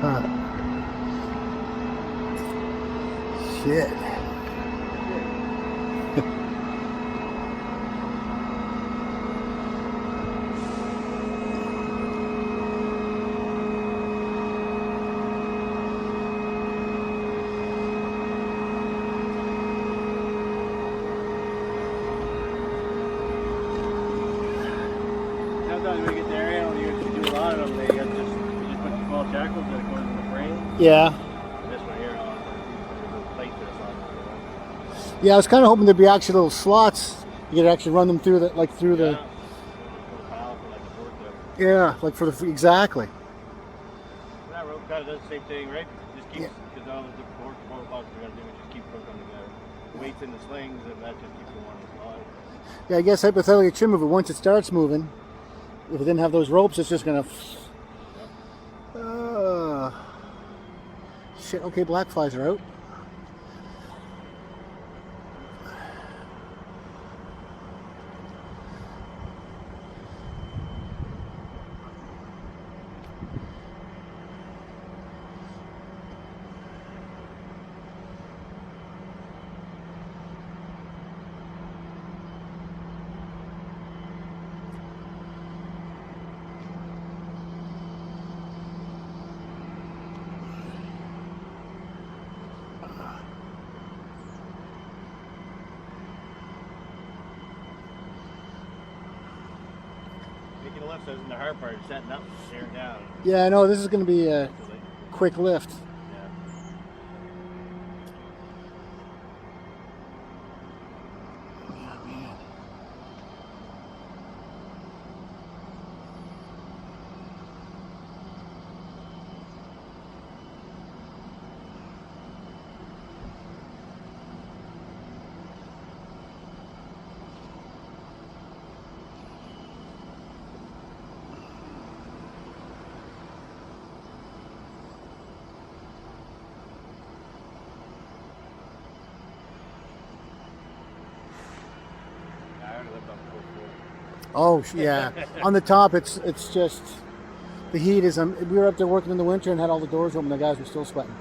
Huh. Shit. Sometimes we get the aerial, you do a lot of them. They got just you just put the small shackles that goes in the frame. Yeah. This one here, there's a plate that's on. Yeah, I was kind of hoping there'd be actually little slots. You could actually run them through the, like through the. Yeah. Pile for like a forklift. Yeah, like for the exactly. That rope kind of does the same thing, right? Just keeps because all the four blocks we're gonna do is just keep them together. The weights in the slings, and that just keeps the one on the Yeah, I guess hypothetically it should move it once it starts moving. If it didn't have those ropes, it's just gonna. Shit. Okay, black flies are out. Making lifts isn't the hard part. Setting up, tearing down. Yeah, I know this is going to be a quick lift. Yeah. Oh yeah, on the top it's just the heat is. We were up there working in the winter and had all the doors open. The guys were still sweating.